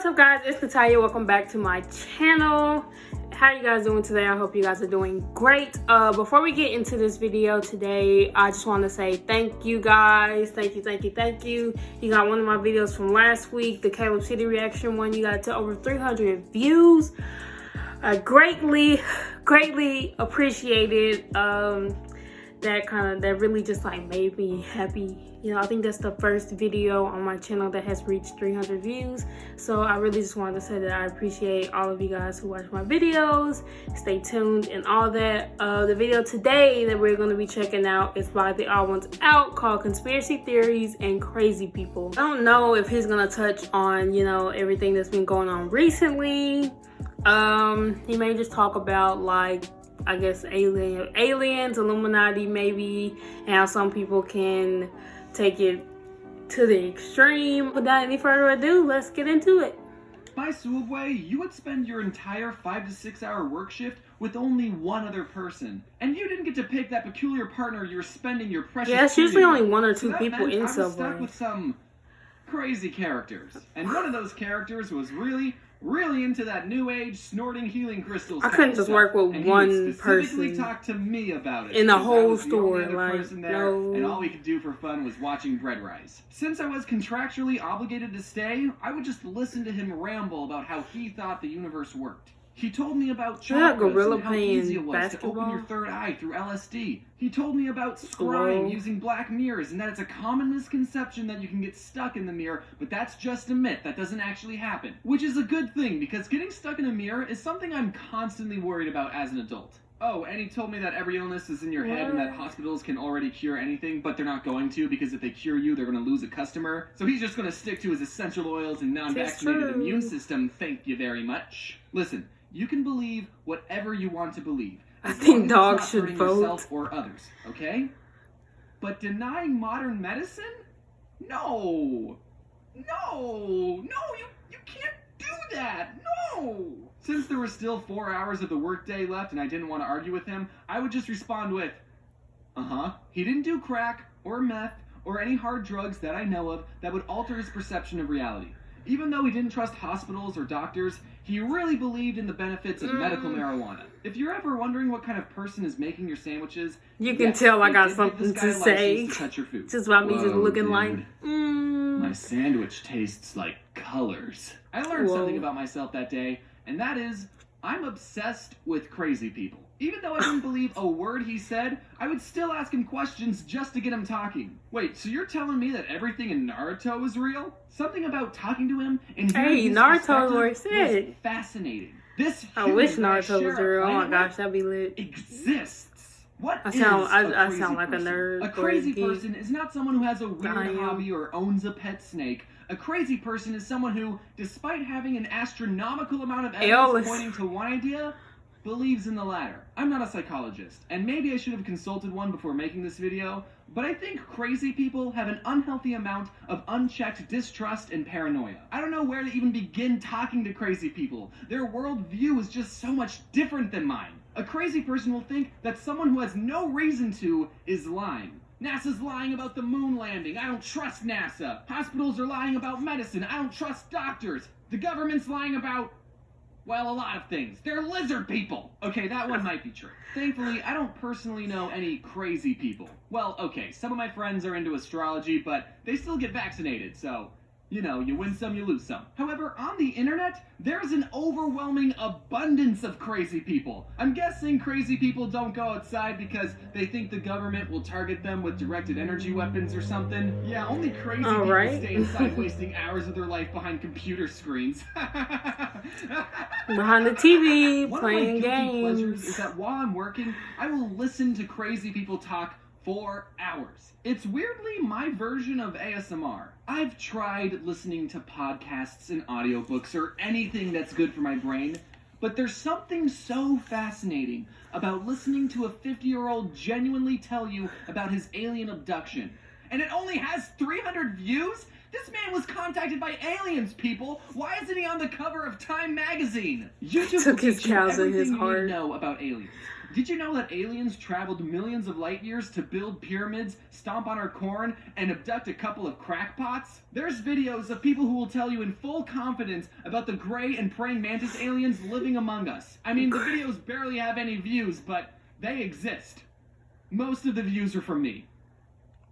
what's up guys, it's Natalia. Welcome back to my channel. How you guys doing today? I hope you guys are doing great. Before we get into this video today, I just want to say thank you guys. Thank you. You got one of my videos from last week, the Caleb City reaction one. You got to over 300 views. I greatly appreciated that really just like made me happy. You know, I think that's the first video on my channel that has reached 300 views. So I really just wanted to say that I appreciate all of you guys who watch my videos. Stay tuned and all that. The video today that we're going to be checking out is by TheOdd1sOut, called Conspiracy Theories and Crazy People. I don't know if he's going to touch on, you know, everything that's been going on recently. He may just talk about, like, I guess aliens, Illuminati maybe, and how some people can take it to the extreme. Without any further ado, let's get into it. By Subway, you would spend your entire 5 to 6 hour work shift with only one other person, and you didn't get to pick that peculiar partner you're spending your precious. Yeah, it's usually only one or two so people in Subway. I was stuck with some crazy characters, and one of those characters was really into that new age snorting healing crystals. I couldn't just work with one person. Talk to me about it in the whole store. Like, no. And all we could do for fun was watching bread rise. Since I was contractually obligated to stay, I would just listen to him ramble about how he thought the universe worked. He told me about chakras and how easy it was to open your third eye through LSD. He told me about scrying using black mirrors, and that it's a common misconception that you can get stuck in the mirror, but that's just a myth. That doesn't actually happen. Which is a good thing, because getting stuck in a mirror is something I'm constantly worried about as an adult. Oh, and he told me that every illness is in your head and that hospitals can already cure anything, but they're not going to, because if they cure you, they're going to lose a customer. So he's just going to stick to his essential oils and non-vaccinated immune system. Thank you very much. Listen, you can believe whatever you want to believe. I think dogs should vote. Yourself or others, okay? But denying modern medicine? No, you can't do that. No. Since there were still 4 hours of the workday left and I didn't want to argue with him, I would just respond with, he didn't do crack or meth or any hard drugs that I know of that would alter his perception of reality. Even though he didn't trust hospitals or doctors, he really believed in the benefits of medical marijuana. If you're ever wondering what kind of person is making your sandwiches, you can tell I got something to say. Just by me just looking like, my sandwich tastes like colors. I learned something about myself that day, and that is, I'm obsessed with crazy people. Even though I didn't believe a word he said, I would still ask him questions just to get him talking. Wait, so you're telling me that everything in Naruto is real? Something about talking to him and hearing his perspective was fascinating. This I wish Naruto was real. Oh my gosh, that'd be lit. Exists. I sound like a nerd. A crazy person is not someone who has a weird hobby or owns a pet snake. A crazy person is someone who, despite having an astronomical amount of evidence pointing to one idea, believes in the latter. I'm not a psychologist, and maybe I should have consulted one before making this video, but I think crazy people have an unhealthy amount of unchecked distrust and paranoia. I don't know where to even begin talking to crazy people. Their worldview is just so much different than mine. A crazy person will think that someone who has no reason to is lying. NASA's lying about the moon landing. I don't trust NASA. Hospitals are lying about medicine. I don't trust doctors. The government's lying about, well, a lot of things. They're lizard people. Okay, that one might be true. Thankfully, I don't personally know any crazy people. Well, okay, some of my friends are into astrology, but they still get vaccinated, so, you know, you win some, you lose some. However, on the internet, there's an overwhelming abundance of crazy people. I'm guessing crazy people don't go outside because they think the government will target them with directed energy weapons or something. Yeah, only crazy people stay inside wasting hours of their life behind computer screens. Behind the TV, playing games. One of my guilty pleasures is that while I'm working, I will listen to crazy people talk for hours. It's weirdly my version of ASMR. I've tried listening to podcasts and audiobooks or anything that's good for my brain, but there's something so fascinating about listening to a 50-year-old genuinely tell you about his alien abduction. And it only has 300 views? This man was contacted by aliens, people. Why isn't he on the cover of Time magazine? YouTube took his cows in his heart. You know about aliens. Did you know that aliens traveled millions of light years to build pyramids, stomp on our corn, and abduct a couple of crackpots? There's videos of people who will tell you in full confidence about the gray and praying mantis aliens living among us. I mean, the videos barely have any views, but they exist. Most of the views are from me.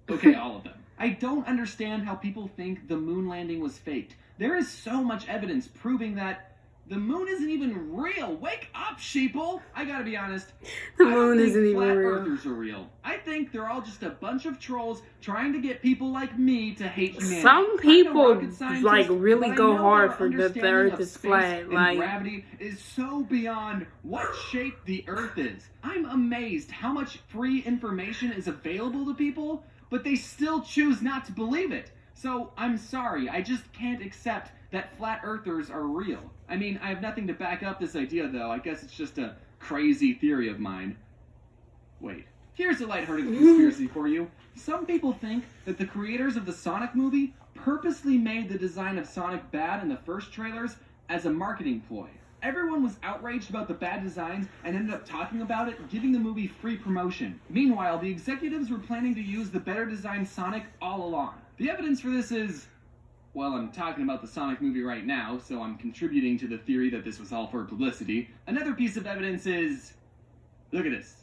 Okay, all of them. I don't understand how people think the moon landing was faked. There is so much evidence proving that the moon isn't even real. Wake up, sheeple! I gotta be honest. The moon isn't even flat real. earthers are real. I think they're all just a bunch of trolls trying to get people like me to hate humanity. Some people like really go hard for the Earth is flat. Like gravity is so beyond what shape the Earth is. I'm amazed how much free information is available to people, but they still choose not to believe it. So I'm sorry, I just can't accept that flat earthers are real. I mean, I have nothing to back up this idea, though. I guess it's just a crazy theory of mine. Wait, here's a lighthearted conspiracy for you. Some people think that the creators of the Sonic movie purposely made the design of Sonic bad in the first trailers as a marketing ploy. Everyone was outraged about the bad designs and ended up talking about it, giving the movie free promotion. Meanwhile, the executives were planning to use the better designed Sonic all along. The evidence for this is, well, I'm talking about the Sonic movie right now, so I'm contributing to the theory that this was all for publicity. Another piece of evidence is, look at this.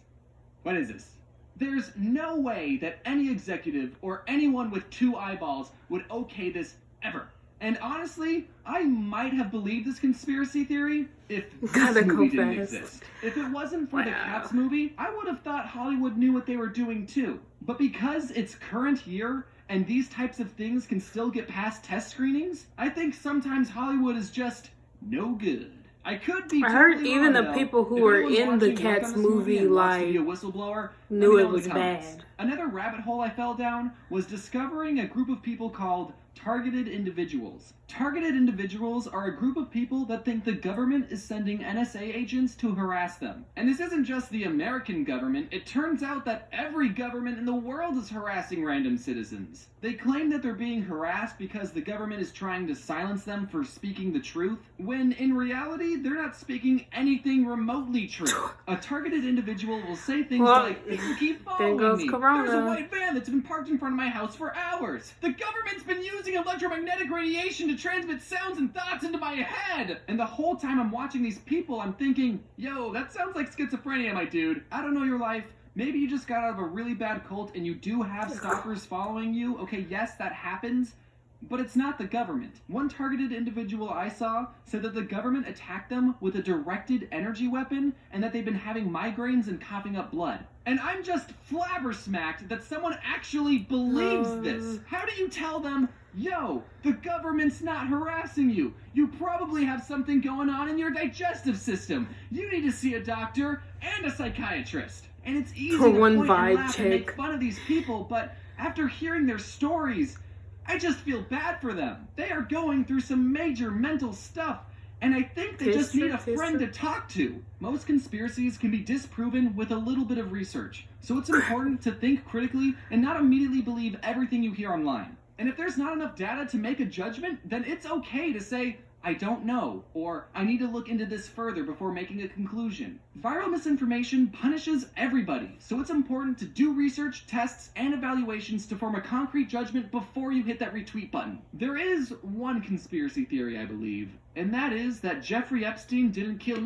What is this? There's no way that any executive or anyone with 2 eyeballs would okay this ever. And honestly, I might have believed this conspiracy theory if this movie didn't exist. If it wasn't for the Cats movie, I would have thought Hollywood knew what they were doing too. But because it's current year, and these types of things can still get past test screenings, I think sometimes Hollywood is just no good. I could be. I heard even the people who were in the Cats movie like knew it was bad. Another rabbit hole I fell down was discovering a group of people called targeted individuals. Targeted individuals are a group of people that think the government is sending NSA agents to harass them. And this isn't just the American government, it turns out that every government in the world is harassing random citizens. They claim that they're being harassed because the government is trying to silence them for speaking the truth, when in reality, they're not speaking anything remotely true. A targeted individual will say things like, "People keep following me. There's a white van that's been parked in front of my house for hours. The government's been using electromagnetic radiation to transmit sounds and thoughts into my head." And the whole time I'm watching these people, I'm thinking, yo, that sounds like schizophrenia, my dude. I don't know your life. Maybe you just got out of a really bad cult and you do have stalkers following you. Okay, yes, that happens. But it's not the government. One targeted individual I saw said that the government attacked them with a directed energy weapon and that they've been having migraines and coughing up blood. And I'm just flabbergasted that someone actually believes this. How do you tell them, yo, the government's not harassing you. You probably have something going on in your digestive system. You need to see a doctor and a psychiatrist. And it's easy to point and laugh and make fun of these people, but after hearing their stories, I just feel bad for them. They are going through some major mental stuff, and I think they just need a friend to talk to. Most conspiracies can be disproven with a little bit of research, so it's important to think critically and not immediately believe everything you hear online. And if there's not enough data to make a judgment, then it's okay to say, I don't know, or I need to look into this further before making a conclusion. Viral misinformation punishes everybody, so it's important to do research, tests, and evaluations to form a concrete judgment before you hit that retweet button. There is one conspiracy theory I believe, and that is that Jeffrey Epstein didn't kill...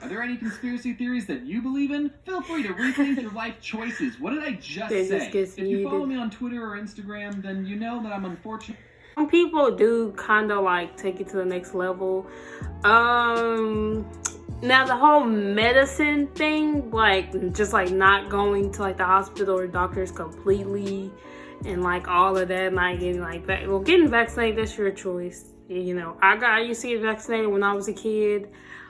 Are there any conspiracy theories that you believe in? Feel free to rethink your life choices. What did I just say? If you follow me on Twitter or Instagram, then you know that I'm unfortunate. Some people do kind of like take it to the next level. Now the whole medicine thing, like just like not going to like the hospital or doctors completely, and like all of that, like getting like that. Well, getting vaccinated, that's your choice. You know, I used to get vaccinated when I was a kid.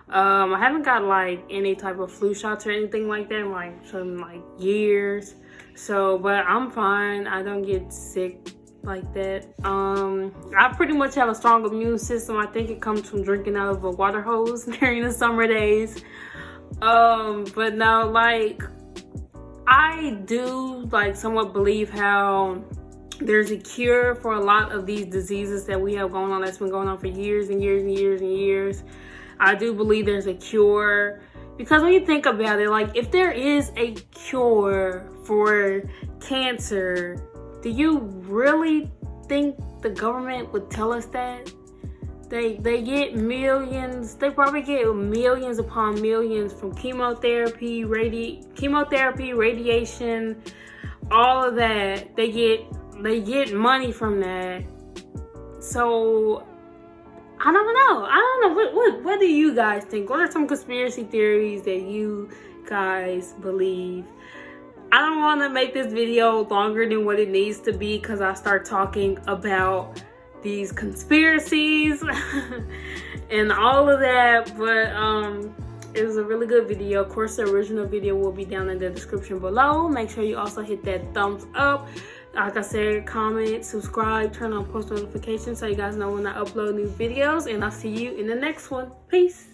I haven't got like any type of flu shots or anything like that in like some like years. So, but I'm fine. I don't get sick like that. I pretty much have a strong immune system. I think it comes from drinking out of a water hose during the summer days. But no, like I do like somewhat believe how there's a cure for a lot of these diseases that we have going on, that's been going on for years and years and years and years. I do believe there's a cure. Because when you think about it, like, if there is a cure for cancer, do you really think the government would tell us that? They get millions, they probably get millions upon millions from chemotherapy, radiation, all of that. They get money from that. So I don't know. What do you guys think? What are some conspiracy theories that you guys believe? I don't want to make this video longer than what it needs to be because I start talking about these conspiracies and all of that, but it was a really good video. Of course, the original video will be down in the description below. Make sure you also hit that thumbs up. Like I said, comment, subscribe, turn on post notifications so you guys know when I upload new videos, and I'll see you in the next one. Peace.